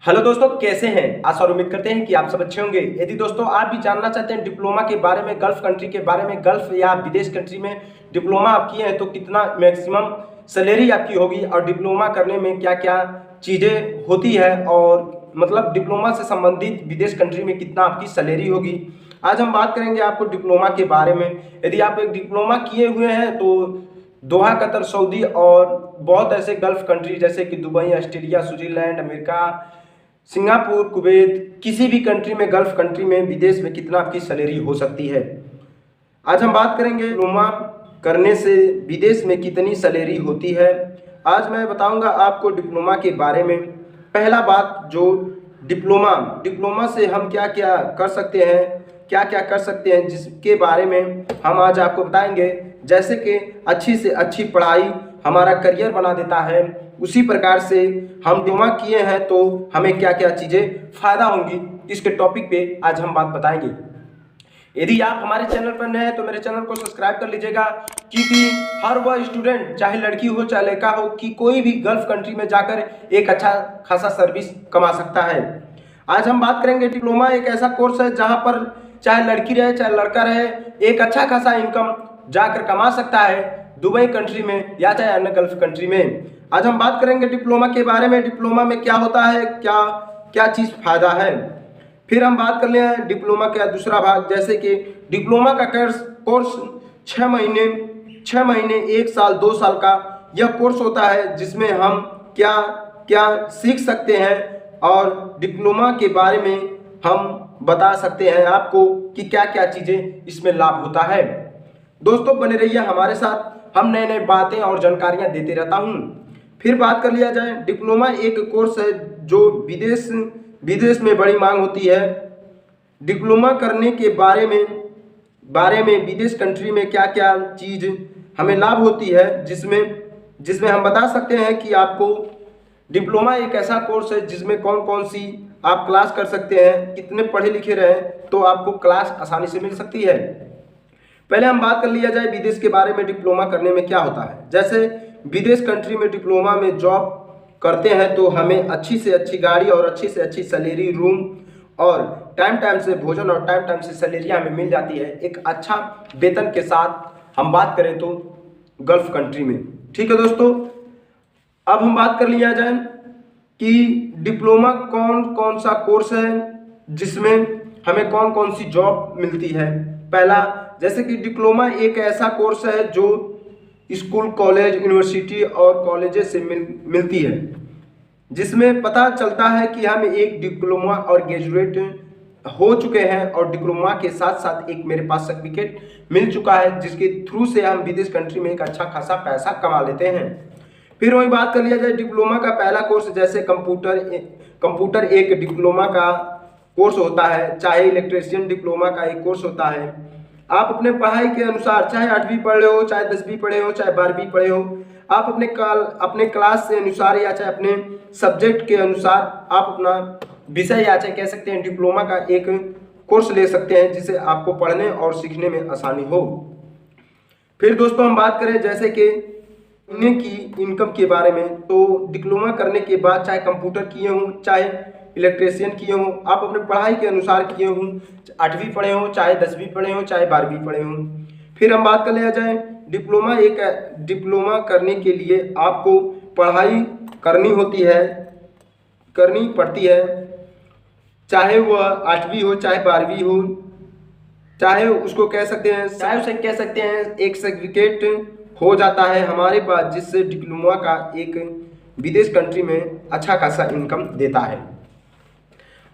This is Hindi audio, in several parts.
हेलो दोस्तों, कैसे हैं? आशा और उम्मीद करते हैं कि आप सब अच्छे होंगे। यदि दोस्तों आप भी जानना चाहते हैं डिप्लोमा के बारे में, गल्फ कंट्री के बारे में, गल्फ या विदेश कंट्री में डिप्लोमा आप किए हैं तो कितना मैक्सिमम सैलरी आपकी होगी और डिप्लोमा करने में क्या क्या चीज़ें होती है और मतलब डिप्लोमा से संबंधित विदेश कंट्री में कितना आपकी सैलरी होगी, आज हम बात करेंगे आपको डिप्लोमा के बारे में। यदि आप एक डिप्लोमा किए हुए हैं तो दोहा, कतर, सऊदी और बहुत ऐसे गल्फ कंट्री जैसे कि Dubai, Australia, Switzerland, America, Singapore, Kuwait, किसी भी कंट्री में, गल्फ कंट्री में, विदेश में कितना आपकी सैलरी हो सकती है। आज हम बात करेंगे डिप्लोमा करने से विदेश में कितनी सैलरी होती है। आज मैं बताऊंगा आपको डिप्लोमा के बारे में। पहला बात, जो डिप्लोमा से हम क्या क्या कर सकते हैं, क्या क्या कर सकते हैं, जिसके बारे में हम आज आपको बताएंगे। जैसे कि अच्छी से अच्छी पढ़ाई हमारा करियर बना देता है, उसी प्रकार से हम डिप्लोमा किए हैं तो हमें क्या क्या चीज़ें फ़ायदा होंगी, इसके टॉपिक पे आज हम बात बताएंगे। यदि आप हमारे चैनल पर नए हैं तो मेरे चैनल को सब्सक्राइब कर लीजिएगा, क्योंकि हर वह स्टूडेंट, चाहे लड़की हो चाहे लड़का हो, कि कोई भी गल्फ कंट्री में जाकर एक अच्छा खासा सर्विस कमा सकता है। आज हम बात करेंगे डिप्लोमा एक ऐसा कोर्स है जहाँ पर चाहे लड़की रहे चाहे लड़का रहे, एक अच्छा खासा इनकम जाकर कमा सकता है, दुबई कंट्री में या चाहे अन्य गल्फ कंट्री में। आज हम बात करेंगे डिप्लोमा के बारे में, डिप्लोमा में क्या होता है, क्या क्या चीज़ फायदा है। फिर हम बात कर ले हैं डिप्लोमा का दूसरा भाग, जैसे कि डिप्लोमा का कोर्स 6 महीने 1 साल 2 साल का यह कोर्स होता है, जिसमें हम क्या क्या सीख सकते हैं और डिप्लोमा के बारे में हम बता सकते हैं आपको कि क्या क्या चीज़ें इसमें लाभ होता है। दोस्तों बने रहिए हमारे साथ, हम नए नए बातें और जानकारियां देते रहता हूं। फिर बात कर लिया जाए, डिप्लोमा एक कोर्स है जो विदेश में बड़ी मांग होती है। डिप्लोमा करने के बारे में विदेश कंट्री में क्या क्या चीज़ हमें लाभ होती है, जिसमें हम बता सकते हैं कि आपको डिप्लोमा एक ऐसा कोर्स है जिसमें कौन कौन सी आप क्लास कर सकते हैं, कितने पढ़े लिखे रहे तो आपको क्लास आसानी से मिल सकती है। पहले हम बात कर लिया जाए विदेश के बारे में, डिप्लोमा करने में क्या होता है। जैसे विदेश कंट्री में डिप्लोमा में जॉब करते हैं तो हमें अच्छी से अच्छी गाड़ी और अच्छी से अच्छी सैलरी, रूम और टाइम से भोजन और टाइम से सैलरी हमें मिल जाती है, एक अच्छा वेतन के साथ। हम बात करें तो गल्फ कंट्री में, ठीक है दोस्तों। अब हम बात कर लिया जाए कि डिप्लोमा कौन कौन सा कोर्स है जिसमें हमें कौन कौन सी जॉब मिलती है। पहला, जैसे कि डिप्लोमा एक ऐसा कोर्स है जो स्कूल, कॉलेज, यूनिवर्सिटी और कॉलेजेस से मिलती है, जिसमें पता चलता है कि हम एक डिप्लोमा और ग्रेजुएट हो चुके हैं और डिप्लोमा के साथ साथ एक मेरे पास सर्टिफिकेट मिल चुका है, जिसके थ्रू से हम विदेश कंट्री में एक अच्छा खासा पैसा कमा लेते हैं। फिर वही बात कर लिया जाए डिप्लोमा का पहला कोर्स, जैसे कंप्यूटर एक डिप्लोमा का कोर्स होता है, चाहे इलेक्ट्रीशियन डिप्लोमा का एक कोर्स होता है। आप अपने पढ़ाई के अनुसार, चाहे 8वीं पढ़े हो, चाहे 10वीं पढ़े हो, चाहे 12वीं पढ़े हो, आप अपने क्लास से अनुसार या चाहे अपने सब्जेक्ट के अनुसार आप अपना विषय या चाहे कह सकते हैं डिप्लोमा का एक कोर्स ले सकते हैं, जिससे आपको पढ़ने और सीखने में आसानी हो। फिर दोस्तों हम बात करें जैसे कि की इनकम के बारे में, तो डिप्लोमा करने के बाद चाहे कंप्यूटर किए हों, चाहे इलेक्ट्रीशियन किए हों, आप अपने पढ़ाई के अनुसार किए हों, 8वीं पढ़े हों, चाहे 10वीं पढ़े हों, चाहे 12वीं पढ़े हों। फिर हम बात कर लिया जाए डिप्लोमा करने के लिए आपको पढ़ाई करनी पड़ती है, चाहे वह 8वीं हो चाहे 12वीं हो, चाहे उसको कह सकते हैं, चाहे उसे कह सकते हैं एक सर्टिफिकेट हो जाता है हमारे पास, जिससे डिप्लोमा का एक विदेश कंट्री में अच्छा खासा इनकम देता है।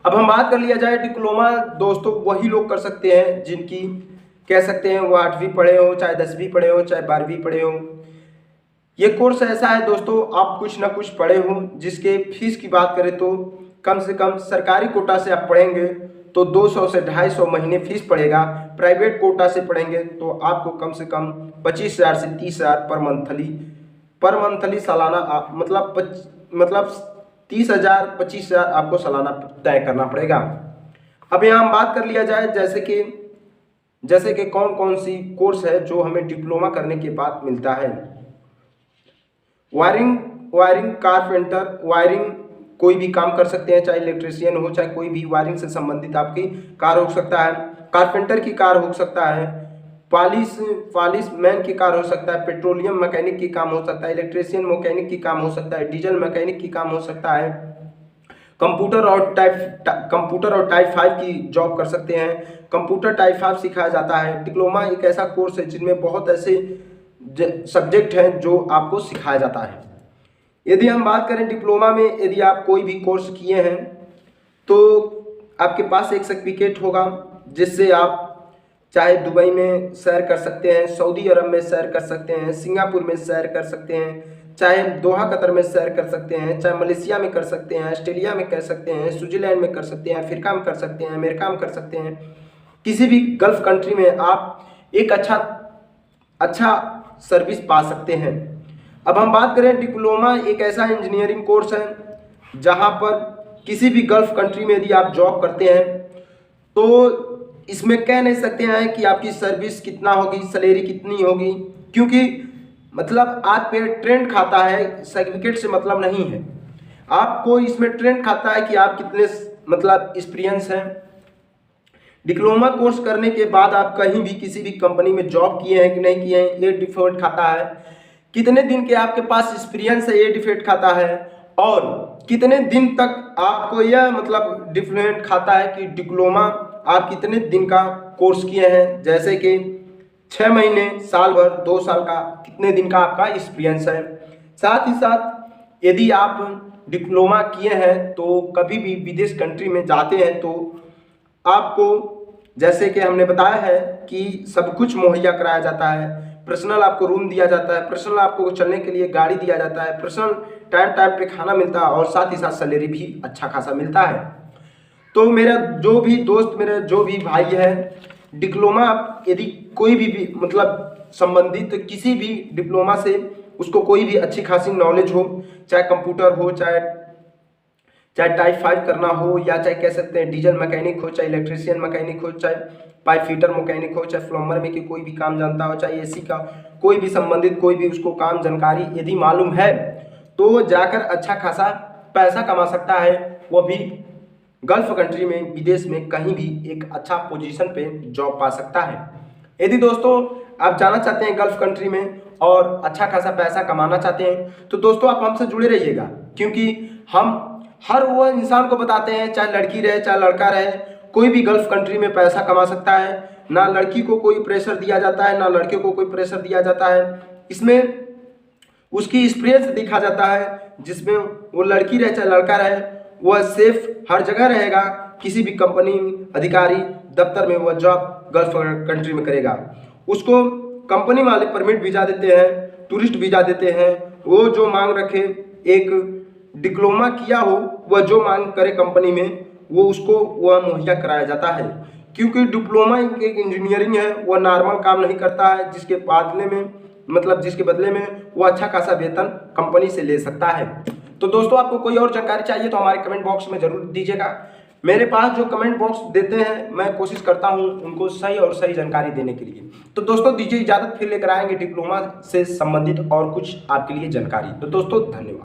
अब हम बात कर लिया जाए डिप्लोमा, दोस्तों वही लोग कर सकते हैं जिनकी कह सकते हैं वो 8वीं पढ़े हो, चाहे 10वीं पढ़े हो, चाहे 12वीं पढ़े हो। ये कोर्स ऐसा है दोस्तों, आप कुछ ना कुछ पढ़े हो, जिसके फीस की बात करें तो कम से कम सरकारी कोटा से आप पढ़ेंगे तो 200 से 250 महीने फीस पड़ेगा। प्राइवेट कोटा से पढ़ेंगे तो आपको कम से कम 25,000 से 30,000 पर मंथली सालाना, मतलब 30,000 25,000 आपको सालाना तय करना पड़ेगा। अब यहाँ हम बात कर लिया जाए जैसे कि कौन कौन सी कोर्स है जो हमें डिप्लोमा करने के बाद मिलता है। वायरिंग कारपेंटर, वायरिंग कोई भी काम कर सकते हैं, चाहे इलेक्ट्रिशियन हो, चाहे कोई भी वायरिंग से संबंधित आपकी कार हो सकता है, कारपेंटर की कार हो सकता है, पॉलिश मैन की कार हो सकता है, पेट्रोलियम मैकेनिक की काम हो सकता है, इलेक्ट्रिशियन मैकेनिक की काम हो सकता है, डीजल मैकेनिक की काम हो सकता है, कंप्यूटर और टाइप 5 की जॉब कर सकते हैं। कंप्यूटर टाइप 5 सिखाया जाता है। डिप्लोमा एक ऐसा कोर्स है जिनमें बहुत ऐसे सब्जेक्ट हैं जो आपको सिखाया जाता है। यदि हम बात करें डिप्लोमा में, यदि आप कोई भी कोर्स किए हैं तो आपके पास एक सर्टिफिकेट होगा जिससे आप चाहे दुबई में सैर कर सकते हैं, सऊदी अरब में सैर कर सकते हैं, सिंगापुर में सैर कर सकते हैं, चाहे दोहा कतर में सैर कर सकते हैं, चाहे मलेशिया में कर सकते हैं, ऑस्ट्रेलिया में कर सकते हैं, स्विट्जरलैंड में कर सकते हैं, अफ्रीका में कर सकते हैं, अमेरिका में कर सकते हैं। किसी भी गल्फ कंट्री में आप एक अच्छा सर्विस पा सकते हैं। अब हम बात करें, डिप्लोमा एक ऐसा इंजीनियरिंग कोर्स है जहां पर किसी भी गल्फ कंट्री में यदि आप जॉब करते हैं तो इसमें कह नहीं सकते हैं कि आपकी सर्विस कितना होगी, सैलरी कितनी होगी, क्योंकि मतलब आप पे ट्रेंड खाता है, सर्टिफिकेट से मतलब नहीं है। आपको इसमें ट्रेंड खाता है कि आप कितने मतलब एक्सपीरियंस हैं। डिप्लोमा कोर्स करने के बाद आप कहीं भी किसी भी कंपनी में जॉब किए हैं कि नहीं किए हैं, ये डिफरेंट खाता है। कितने दिन के आपके पास एक्सपीरियंस है, ये डिफरेंट खाता है। और कितने दिन तक आपको यह मतलब डिफरेंट खाता है कि डिप्लोमा आप कितने दिन का कोर्स किए हैं, जैसे कि 6 महीने, साल भर, 2 साल का, कितने दिन का आपका एक्सपीरियंस है। साथ ही साथ यदि आप डिप्लोमा किए हैं तो कभी भी विदेश कंट्री में जाते हैं तो आपको जैसे कि हमने बताया है कि सब कुछ मुहैया कराया जाता है। पर्सनल आपको रूम दिया जाता है, पर्सनल आपको चलने के लिए गाड़ी दिया जाता है, पर्सनल टाइम पे खाना मिलता है और साथ ही साथ सैलरी भी अच्छा खासा मिलता है। तो मेरा जो भी दोस्त, मेरे जो भी भाई है, डिप्लोमा यदि कोई भी मतलब संबंधित किसी भी डिप्लोमा से उसको कोई भी अच्छी खासी नॉलेज हो, चाहे कंप्यूटर हो, चाहे टाइप 5 करना हो, या चाहे कह सकते हैं डीजल मैकेनिक हो, चाहे इलेक्ट्रिशियन मैकेनिक हो, चाहे पाइप फिटर मैकेनिक हो, चाहे प्लम्बर में कि कोई भी काम जानता हो, चाहे एसी का कोई भी संबंधित कोई भी उसको काम जानकारी यदि मालूम है तो जाकर अच्छा खासा पैसा कमा सकता है। वो भी गल्फ कंट्री में, विदेश में कहीं भी एक अच्छा पोजीशन पे जॉब पा सकता है। यदि दोस्तों आप जाना चाहते हैं गल्फ कंट्री में और अच्छा खासा पैसा कमाना चाहते हैं तो दोस्तों आप हमसे जुड़े रहिएगा, क्योंकि हम हर वो इंसान को बताते हैं, चाहे लड़की रहे चाहे लड़का रहे, कोई भी गल्फ कंट्री में पैसा कमा सकता है। ना लड़की को कोई प्रेशर दिया जाता है, ना लड़के को कोई प्रेशर दिया जाता है। इसमें उसकी एक्सपीरियंस देखा जाता है, जिसमें वो लड़की रहे चाहे लड़का रहे, वह सेफ हर जगह रहेगा। किसी भी कंपनी, अधिकारी, दफ्तर में वह जॉब गल्फ कंट्री में करेगा। उसको कंपनी वाले परमिट वीज़ा देते हैं, टूरिस्ट वीज़ा देते हैं। वो जो मांग रखे, एक डिप्लोमा किया हो, वह जो मांग करे कंपनी में वो उसको वह मुहैया कराया जाता है। क्योंकि डिप्लोमा एक इंजीनियरिंग है, वह नॉर्मल काम नहीं करता है, जिसके बदले में वो अच्छा खासा वेतन कंपनी से ले सकता है। तो दोस्तों आपको कोई और जानकारी चाहिए तो हमारे कमेंट बॉक्स में जरूर दीजिएगा। मेरे पास जो कमेंट बॉक्स देते हैं मैं कोशिश करता हूं उनको सही जानकारी देने के लिए। तो दोस्तों दीजिए इजाजत, फिर लेकर आएंगे डिप्लोमा से संबंधित और कुछ आपके लिए जानकारी। तो दोस्तों धन्यवाद।